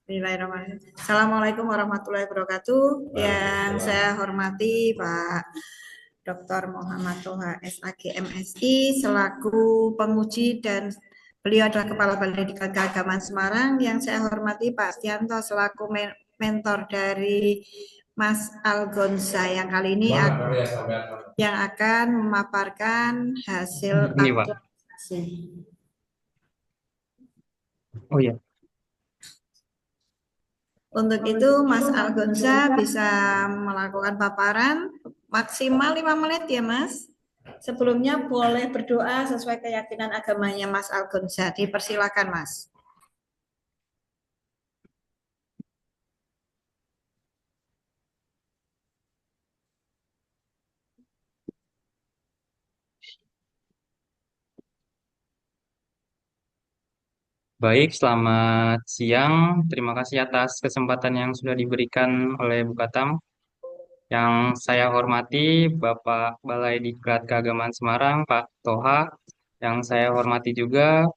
Bismillahirrahmanirrahim. Assalamualaikum warahmatullahi wabarakatuh. Yang saya hormati Pak Dr. Muhammad Toha SAG MSI selaku penguji dan beliau adalah Kepala Balai Diklat Keagamaan Semarang. Yang saya hormati Pak Stianto selaku mentor dari Mas Algonza yang kali ini yang akan memaparkan hasil Ini, Pak. aktualisasi. Oh iya, Untuk itu Mas Algonza bisa melakukan paparan maksimal 5 menit ya Mas. Sebelumnya boleh berdoa sesuai keyakinan agamanya Mas Algonza. Dipersilakan Mas. baik. Selamat siang. Terima kasih atas kesempatan yang sudah diberikan oleh Bu Katam. Yang saya hormati Bapak Balai Diklat Keagamaan Semarang, Pak Toha. Yang saya hormati juga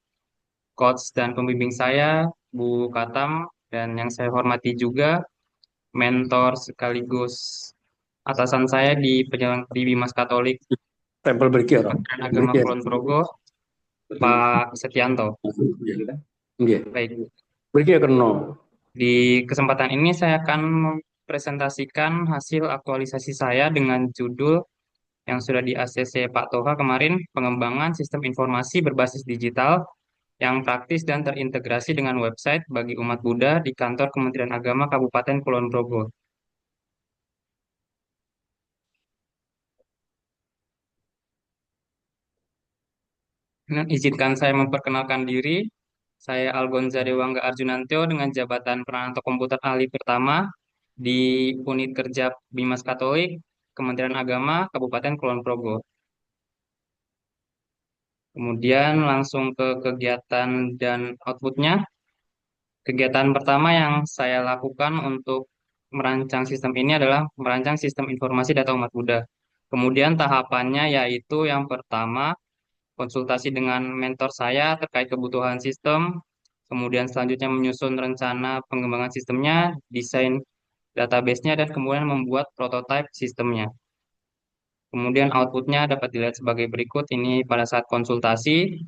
coach dan pembimbing saya, Bu Katam. Dan yang saya hormati juga mentor sekaligus atasan saya di penyelenggara di Bimas Katolik Tempel Beriki orang. Kementerian Agama Kulon Progo, Pak Setianto. Nggih. Baik. Beriki ya kena. Di kesempatan ini saya akan mempresentasikan hasil aktualisasi saya dengan judul yang sudah di ACC Pak Toha kemarin, pengembangan sistem informasi berbasis digital yang praktis dan terintegrasi dengan website bagi umat Buddha di kantor Kementerian Agama Kabupaten Kulon Progo. Nah, izinkan saya memperkenalkan diri. Saya Algonza Dewangga Arjunantio dengan jabatan Peranata Komputer Ahli pertama di Unit Kerja Bimas Katolik, Kementerian Agama, Kabupaten Kulon Progo. Kemudian langsung ke kegiatan dan outputnya. Kegiatan pertama yang saya lakukan untuk merancang sistem ini adalah merancang sistem informasi data umat Buddha. Kemudian tahapannya yaitu yang pertama, konsultasi dengan mentor saya terkait kebutuhan sistem. Kemudian selanjutnya menyusun rencana pengembangan sistemnya, desain database-nya, dan kemudian membuat prototipe sistemnya. Kemudian outputnya dapat dilihat sebagai berikut. Ini pada saat konsultasi.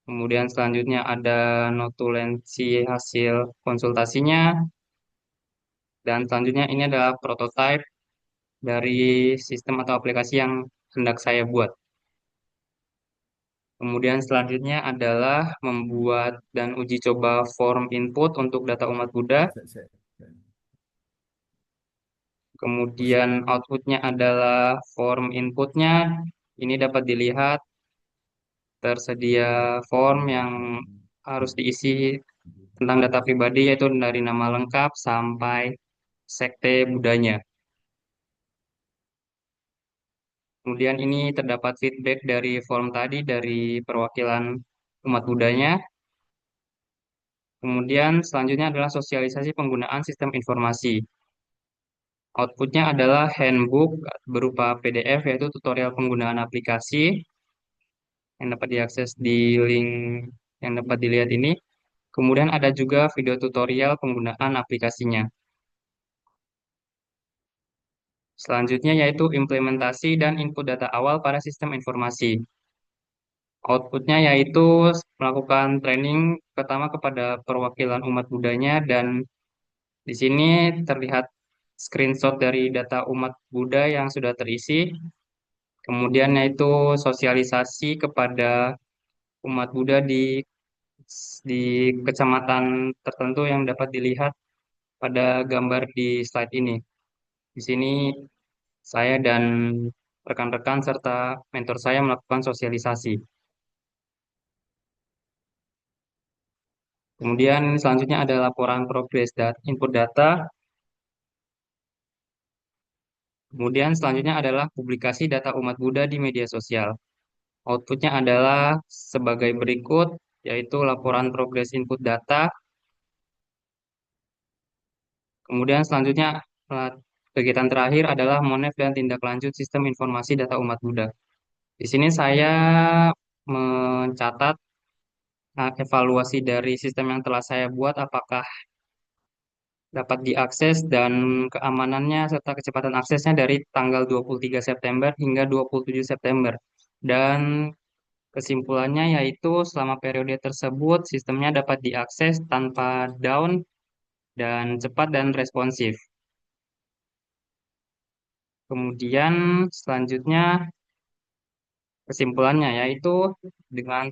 Kemudian selanjutnya ada notulensi hasil konsultasinya. Dan selanjutnya ini adalah prototipe dari sistem atau aplikasi yang hendak saya buat. Kemudian selanjutnya adalah membuat dan uji coba form input untuk data umat Buddha. Kemudian outputnya adalah form inputnya. Ini dapat dilihat tersedia form yang harus diisi tentang data pribadi, yaitu dari nama lengkap sampai sekte Budanya. Kemudian ini terdapat feedback dari form tadi dari perwakilan umat Budanya. Kemudian selanjutnya adalah sosialisasi penggunaan sistem informasi. Outputnya adalah handbook berupa PDF, yaitu tutorial penggunaan aplikasi yang dapat diakses di link yang dapat dilihat ini. Kemudian ada juga video tutorial penggunaan aplikasinya. Selanjutnya yaitu implementasi dan input data awal pada sistem informasi. Outputnya yaitu melakukan training pertama kepada perwakilan umat Budanya, dan di sini terlihat screenshot dari data umat Buddha yang sudah terisi. Kemudian yaitu sosialisasi kepada umat Buddha di kecamatan tertentu yang dapat dilihat pada gambar di slide ini. Di sini saya dan rekan-rekan serta mentor saya melakukan sosialisasi. Kemudian selanjutnya ada laporan progres input data. Kemudian selanjutnya adalah publikasi data umat Buddha di media sosial. Outputnya adalah sebagai berikut, yaitu laporan progres input data. Kemudian selanjutnya kegiatan terakhir adalah monef dan tindak lanjut sistem informasi data umat Buddha. Di sini saya mencatat evaluasi dari sistem yang telah saya buat, apakah dapat diakses dan keamanannya serta kecepatan aksesnya dari tanggal 23 September hingga 27 September. Dan kesimpulannya yaitu selama periode tersebut sistemnya dapat diakses tanpa down dan cepat dan responsif. Kemudian selanjutnya kesimpulannya yaitu dengan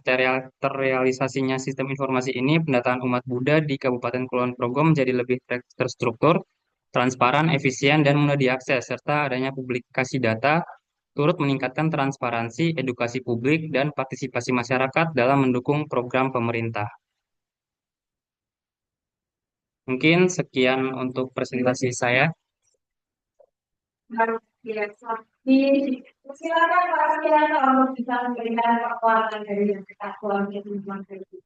terrealisasinya sistem informasi ini, pendataan umat Buddha di Kabupaten Kulon Progo menjadi lebih terstruktur, transparan, efisien, dan mudah diakses, serta adanya publikasi data turut meningkatkan transparansi, edukasi publik, dan partisipasi masyarakat dalam mendukung program pemerintah. Mungkin sekian untuk presentasi saya. Silakan Pak Sekian kalau bisa memberikan kekuatan dari yang kita keluarga lingkungan kritis.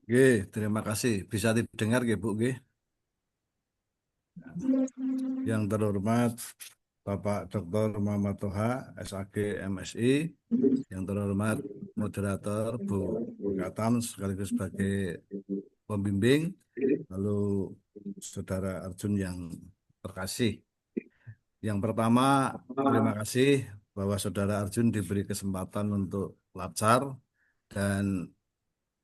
Oke, terima kasih. Bisa didengar ya Bu? Oke. Yang terhormat Bapak Dr. Muhammad Toha, SAG MSI, yang terhormat moderator Bu Katam sekaligus sebagai pembimbing, lalu Saudara Arjun yang terkasih. Yang pertama, terima kasih bahwa Saudara Arjun diberi kesempatan untuk lancar dan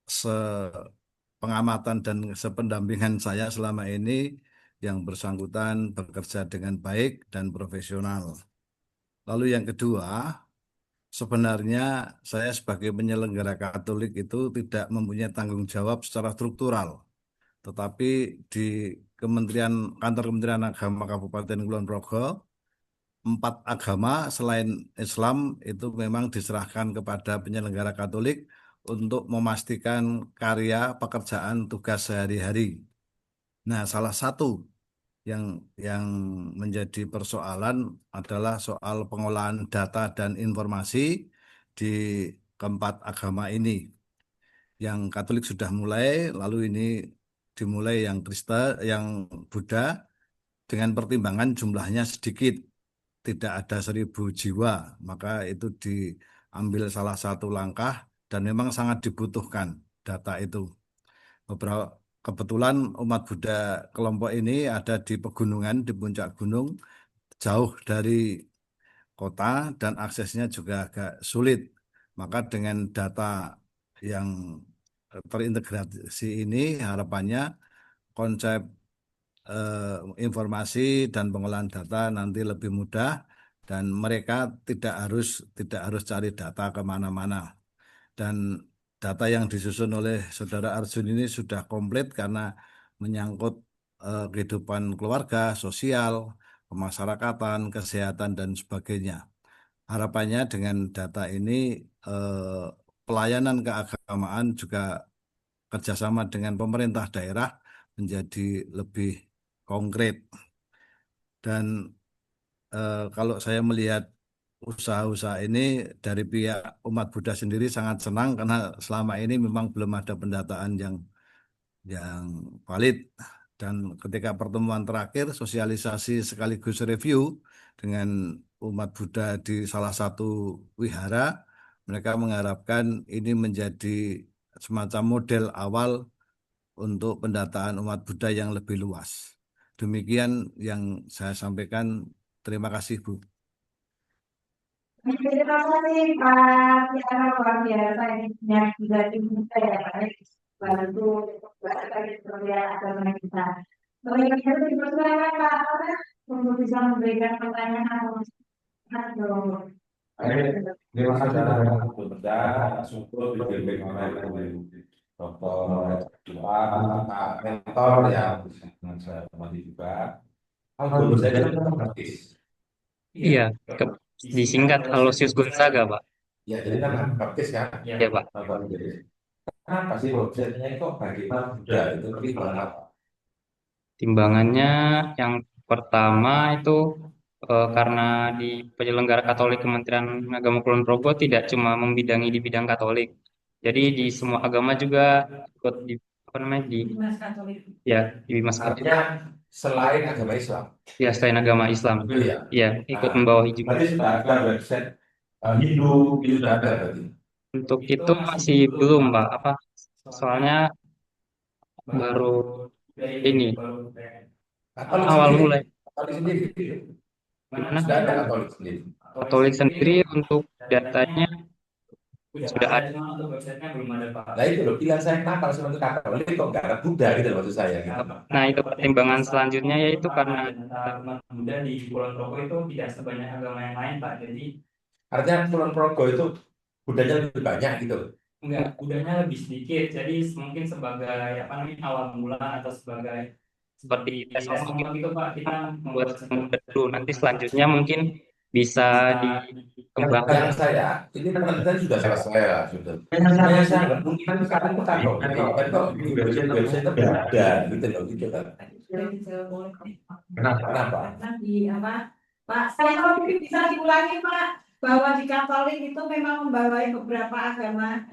sepengamatan dan sependampingan saya selama ini yang bersangkutan bekerja dengan baik dan profesional. Lalu yang kedua, sebenarnya saya sebagai penyelenggara Katolik itu tidak mempunyai tanggung jawab secara struktural, tetapi di kantor Kementerian Agama Kabupaten Kulon Progo, 4 agama selain Islam itu memang diserahkan kepada penyelenggara Katolik untuk memastikan karya pekerjaan tugas sehari-hari. Nah, salah satu yang yang menjadi persoalan adalah soal pengolahan data dan informasi di keempat agama ini. Yang Katolik sudah mulai, lalu ini dimulai yang Kristen, yang Buddha dengan pertimbangan jumlahnya sedikit, tidak ada 1.000 jiwa, maka itu diambil salah satu langkah dan memang sangat dibutuhkan data itu. Beberapa kebetulan umat Buddha kelompok ini ada di pegunungan, di puncak gunung, jauh dari kota dan aksesnya juga agak sulit. Maka dengan data yang terintegrasi ini harapannya konsep informasi dan pengolahan data nanti lebih mudah dan mereka tidak harus cari data kemana-mana. Dan data yang disusun oleh Saudara Arjun ini sudah komplit karena menyangkut kehidupan keluarga, sosial, kemasyarakatan, kesehatan, dan sebagainya. Harapannya dengan data ini pelayanan keagamaan juga kerjasama dengan pemerintah daerah menjadi lebih konkret. Dan kalau saya melihat usaha-usaha ini dari pihak umat Buddha sendiri sangat senang karena selama ini memang belum ada pendataan yang valid. Dan ketika pertemuan terakhir sosialisasi sekaligus review dengan umat Buddha di salah satu wihara, mereka mengharapkan ini menjadi semacam model awal untuk pendataan umat Buddha yang lebih luas. Demikian yang saya sampaikan. Terima kasih, Bu. Terima kasih Pak Tiara, luar biasa ini yang juga diminta ya Pak, bantu pekerjaan agama kita. Baik, itu dipersilakan Pak untuk bisa memberikan pertanyaan atau Terima kasih atas berbeda, syukur dibimbing oleh Dr. Tuhan, Pak Mentor yang dengan saya hormati juga. Kalau guru saya kan praktis. Iya, disingkat Aloysius Gonzaga, Pak. Ya, jadi kan praktis kan? Iya, Pak. Kenapa sih websitenya itu bagaimana Buddha itu pertimbangan apa? Timbangannya yang pertama itu karena di penyelenggara Katolik Kementerian Agama Kulon Progo tidak cuma membidangi di bidang Katolik, jadi di semua agama juga ikut di apa namanya di Mas Katolik. ya di Bimas Katolik. Artinya selain agama Islam. Ya selain agama Islam, Betul ya? ya ikut membawahi juga. Berarti sudah ada website Hindu itu sudah ada berarti. Untuk itu masih belum, Pak. Apa? Soalnya baru ini Katolik awal sendiri, mulai. Katolik sendiri, Gimana? sudah ada Katolik sendiri. Katolik sendiri untuk datanya sudah ada. Nah itu loh, pilihan saya kenapa harus untuk Katolik kok nggak ada Buddha gitu loh maksud saya gitu. Nah, itu pertimbangan selanjutnya yaitu karena Buddha di Kulon Progo itu tidak sebanyak agama yang lain, Pak. Jadi Artinya Kulon Progo itu Buddhanya lebih banyak gitu. enggak, Buddhanya lebih sedikit. Jadi mungkin sebagai apa namanya awal mula atau sebagai seperti tes tes gitu gitu, Pak, kita buat membuat Buddha dulu. Nanti selanjutnya mungkin bisa Yang dikembangkan. saya ini penelitian sudah selesai lah sudah. Saya nggak mungkin sekarang itu Katolik, kan kok di website itu Buddha gitu loh gitu kan. Kenapa? Di apa? Pak, saya kalau bisa diulangi Pak, bahwa di Katolik itu memang membawai beberapa agama.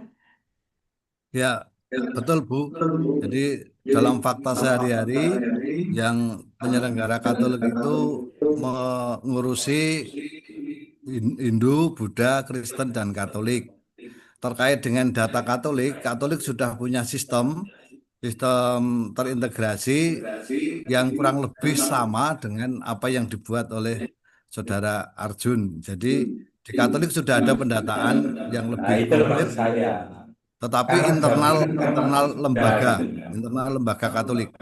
Ya, betul Bu. Jadi dalam fakta sehari-hari yang penyelenggara Katolik itu mengurusi Hindu, Buddha, Kristen, dan Katolik. Terkait dengan data Katolik, Katolik sudah punya sistem terintegrasi yang kurang lebih sama dengan apa yang dibuat oleh Saudara Arjun. Jadi di Katolik sudah ada pendataan yang Nah lebih itu loh komplit, maksud saya. tetapi Karena internal ya, gitu. lembaga Katolik.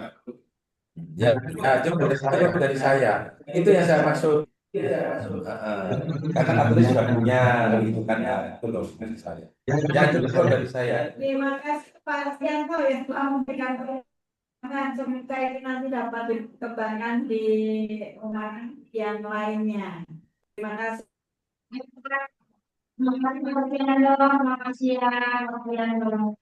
Ya, coba dari saya. Itu yang saya maksud. Karena Katolik sudah punya gitu kan ya. Itu loh maksud saya. Ya cukup dari saya. Terima kasih Pak Sianto yang telah memberikan penjelasan. Semoga ini nanti dapat dikembangkan di umat yang lainnya. Terima kasih. Terima kasih ya, Pak Fiando.